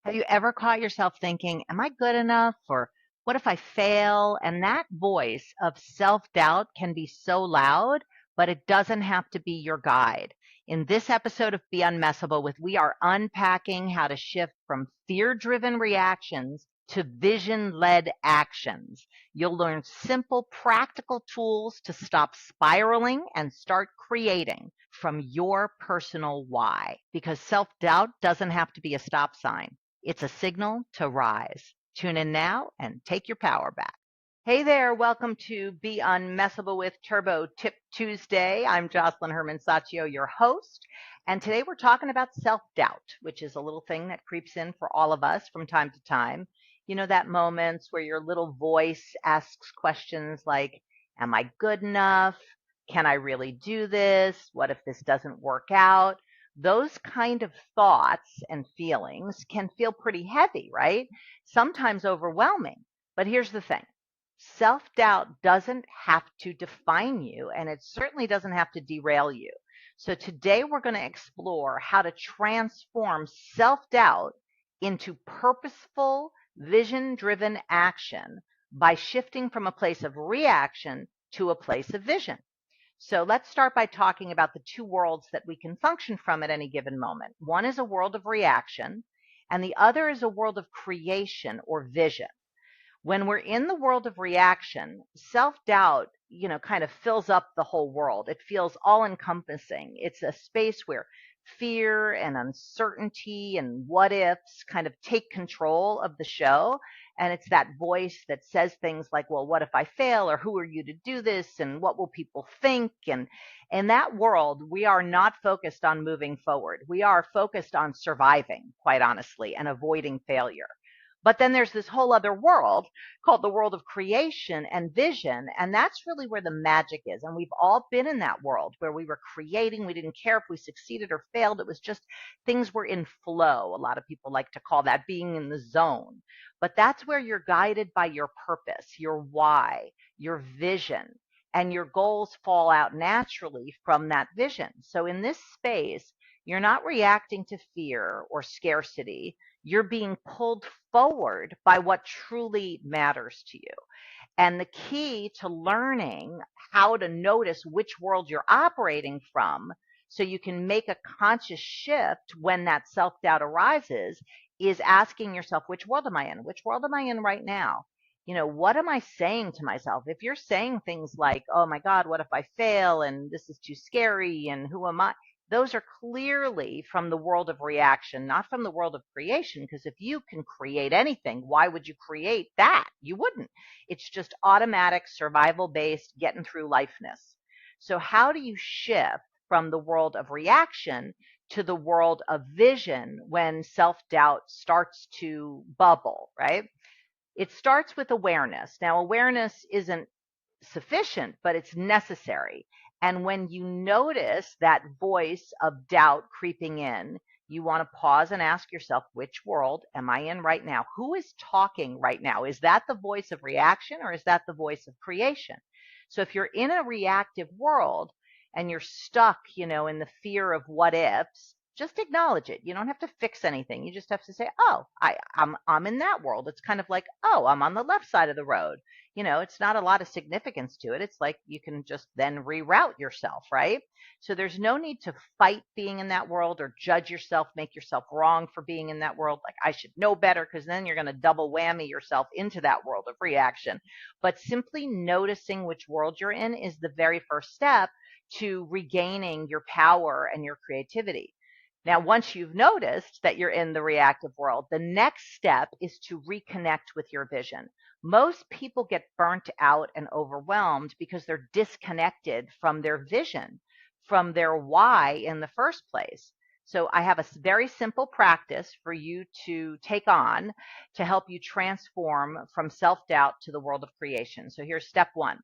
Have you ever caught yourself thinking, am I good enough? Or what if I fail? And that voice of self doubt can be so loud, but it doesn't have to be your guide. In this episode of Be Unmessable with, we are unpacking how to shift from fear driven reactions to vision led actions. You'll learn simple, practical tools to stop spiraling and start creating from your personal why. Because self doubt doesn't have to be a stop sign. It's a signal to rise. Tune in now and take your power back. Hey there, welcome to Be Unmessable with Turbo Tip Tuesday. I'm Josselyne Herman-Saccio, your host, and today we're talking about self-doubt, which is a little thing that creeps in for all of us from time to time. You know, that moments where your little voice asks questions like, am I good enough? Can I really do this? What if this doesn't work out? Those kind of thoughts and feelings can feel pretty heavy, right? Sometimes overwhelming. But here's the thing. Self-doubt doesn't have to define you, and it certainly doesn't have to derail you. So today we're going to explore how to transform self-doubt into purposeful, vision-driven action by shifting from a place of reaction to a place of vision. So let's start by talking about the two worlds that we can function from at any given moment. One is a world of reaction, and the other is a world of creation or vision. When we're in the world of reaction, self-doubt, kind of fills up the whole world. It feels all encompassing. It's a space where fear and uncertainty and what ifs kind of take control of the show. And it's that voice that says things like, well, what if I fail? Or who are you to do this? And what will people think? And in that world, we are not focused on moving forward. We are focused on surviving, quite honestly, and avoiding failure. But then there's this whole other world called the world of creation and vision. And that's really where the magic is. And we've all been in that world where we were creating. We didn't care if we succeeded or failed. It was just things were in flow. A lot of people like to call that being in the zone. But that's where you're guided by your purpose, your why, your vision, and your goals fall out naturally from that vision. So in this space, you're not reacting to fear or scarcity. You're being pulled forward by what truly matters to you. And the key to learning how to notice which world you're operating from so you can make a conscious shift when that self doubt arises is asking yourself, which world am I in? Which world am I in right now? What am I saying to myself? If you're saying things like, oh my God, what if I fail? And this is too scary. And who am I? Those are clearly from the world of reaction, not from the world of creation. Because if you can create anything, why would you create that? You wouldn't. It's just automatic, survival based, getting through lifeness. So, how do you shift from the world of reaction to the world of vision when self doubt starts to bubble, right? It starts with awareness. Now, awareness isn't sufficient, but it's necessary. And when you notice that voice of doubt creeping in, you want to pause and ask yourself, which world am I in right now? Who is talking right now? Is that the voice of reaction or is that the voice of creation? So if you're in a reactive world and you're stuck, in the fear of what ifs, just acknowledge it. You don't have to fix anything. You just have to say, "Oh, I'm in that world." It's kind of like, "Oh, I'm on the left side of the road." It's not a lot of significance to it. It's like you can just then reroute yourself, right? So there's no need to fight being in that world or judge yourself, make yourself wrong for being in that world. Like, I should know better, because then you're going to double whammy yourself into that world of reaction. But simply noticing which world you're in is the very first step to regaining your power and your creativity. Now, once you've noticed that you're in the reactive world, the next step is to reconnect with your vision. Most people get burnt out and overwhelmed because they're disconnected from their vision, from their why in the first place. So I have a very simple practice for you to take on to help you transform from self-doubt to the world of creation. So here's step one.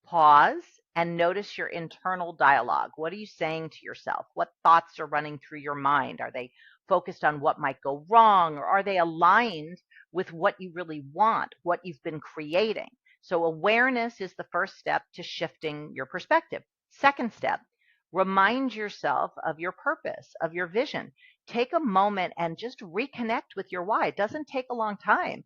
Pause and notice your internal dialogue. What are you saying to yourself? What thoughts are running through your mind? Are they focused on what might go wrong, or are they aligned with what you really want, what you've been creating? So awareness is the first step to shifting your perspective. Second step, remind yourself of your purpose, of your vision. take a moment and just reconnect with your why. It doesn't take a long time.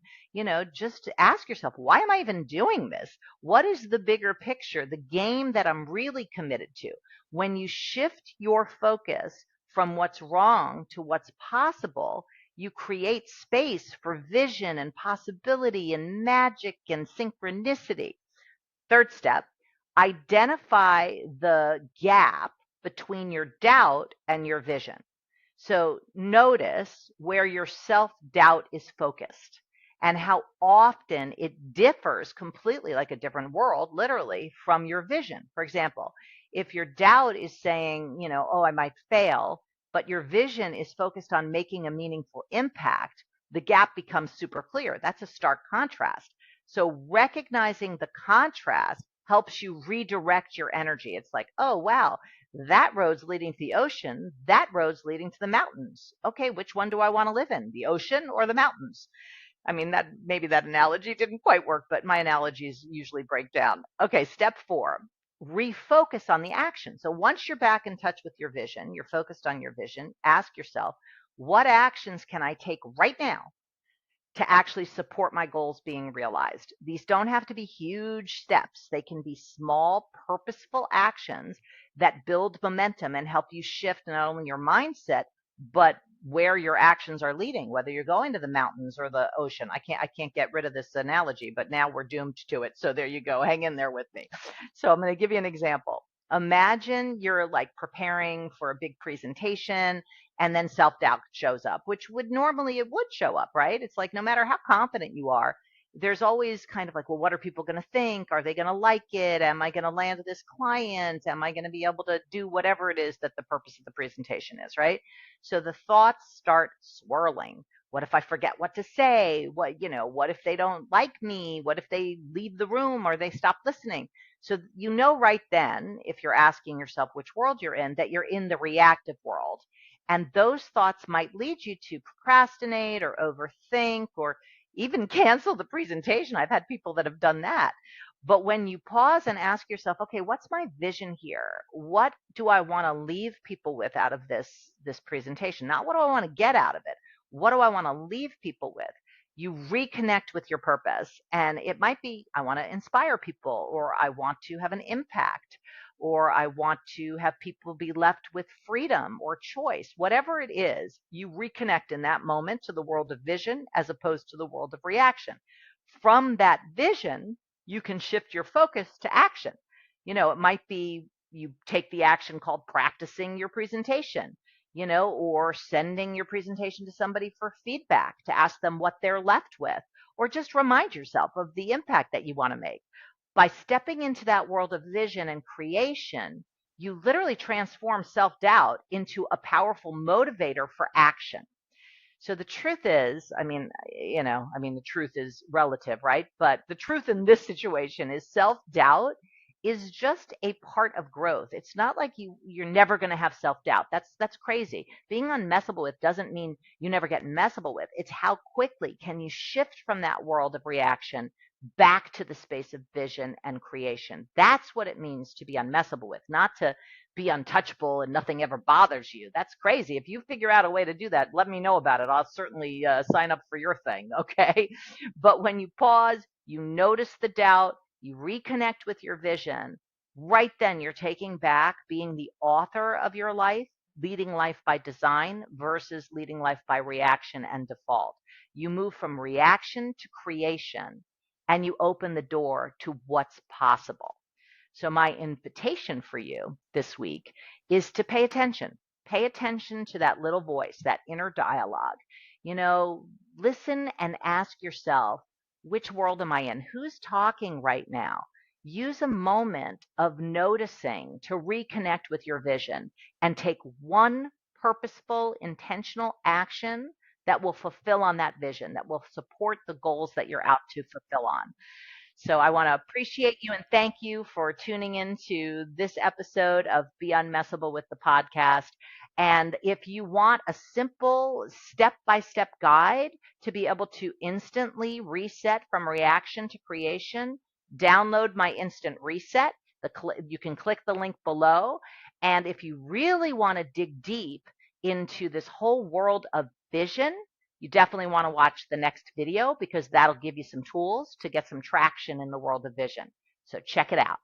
Just ask yourself, why am I even doing this? What is the bigger picture, the game that I'm really committed to? When you shift your focus from what's wrong to what's possible, you create space for vision and possibility and magic and synchronicity. Third step, identify the gap between your doubt and your vision. So notice where your self-doubt is focused and how often it differs completely, like a different world, literally, from your vision. For example, if your doubt is saying, oh, I might fail, but your vision is focused on making a meaningful impact, the gap becomes super clear. That's a stark contrast. So recognizing the contrast helps you redirect your energy. It's like, oh, wow, that road's leading to the ocean. That road's leading to the mountains. Okay, which one do I want to live in, the ocean or the mountains? I mean, that maybe that analogy didn't quite work, but my analogies usually break down. Okay, step 4, refocus on the action. So once you're back in touch with your vision, you're focused on your vision, ask yourself, what actions can I take right now to actually support my goals being realized? These don't have to be huge steps. They can be small, purposeful actions that build momentum and help you shift not only your mindset, but where your actions are leading, whether you're going to the mountains or the ocean. I can't get rid of this analogy, but now we're doomed to it. So there you go. Hang in there with me. So I'm going to give you an example. Imagine you're like preparing for a big presentation and then self-doubt shows up, which would normally, it would show up, right? It's like no matter how confident you are, there's always kind of like, well, what are people going to think? Are they going to like it? Am I going to land this client? Am I going to be able to do whatever it is that the purpose of the presentation is, right? So the thoughts start swirling. What if I forget what to say? What if they don't like me? What if they leave the room or they stop listening? So right then, if you're asking yourself which world you're in, that you're in the reactive world. And those thoughts might lead you to procrastinate or overthink or even cancel the presentation. I've had people that have done that. But when you pause and ask yourself, okay, what's my vision here? What do I want to leave people with out of this presentation? Not what do I want to get out of it? What do I want to leave people with? You reconnect with your purpose. And it might be, I want to inspire people, or I want to have an impact, or I want to have people be left with freedom or choice. Whatever it is, you reconnect in that moment to the world of vision as opposed to the world of reaction. From that vision, you can shift your focus to action. It might be you take the action called practicing your presentation, or sending your presentation to somebody for feedback to ask them what they're left with, or just remind yourself of the impact that you want to make. By stepping into that world of vision and creation, you literally transform self-doubt into a powerful motivator for action. So the truth is, the truth is relative, right? But the truth in this situation is self-doubt is just a part of growth. It's not like you're never going to have self-doubt. That's crazy. Being unmessable with doesn't mean you never get messable with. It's how quickly can you shift from that world of reaction back to the space of vision and creation. That's what it means to be unmessable with, not to be untouchable and nothing ever bothers you. That's crazy. If you figure out a way to do that, let me know about it. I'll certainly sign up for your thing, okay? But when you pause, you notice the doubt, you reconnect with your vision, right then you're taking back being the author of your life, leading life by design versus leading life by reaction and default. You move from reaction to creation, and you open the door to what's possible. So my invitation for you this week is to pay attention. Pay attention to that little voice, that inner dialogue. Listen and ask yourself, which world am I in? Who's talking right now? Use a moment of noticing to reconnect with your vision and take one purposeful, intentional action that will fulfill on that vision, that will support the goals that you're out to fulfill on. So I want to appreciate you and thank you for tuning into this episode of Be Unmessable with the podcast. And if you want a simple step-by-step guide to be able to instantly reset from reaction to creation, download my Instant Reset. You can click the link below. And if you really want to dig deep into this whole world of vision, you definitely want to watch the next video because that'll give you some tools to get some traction in the world of vision. So check it out.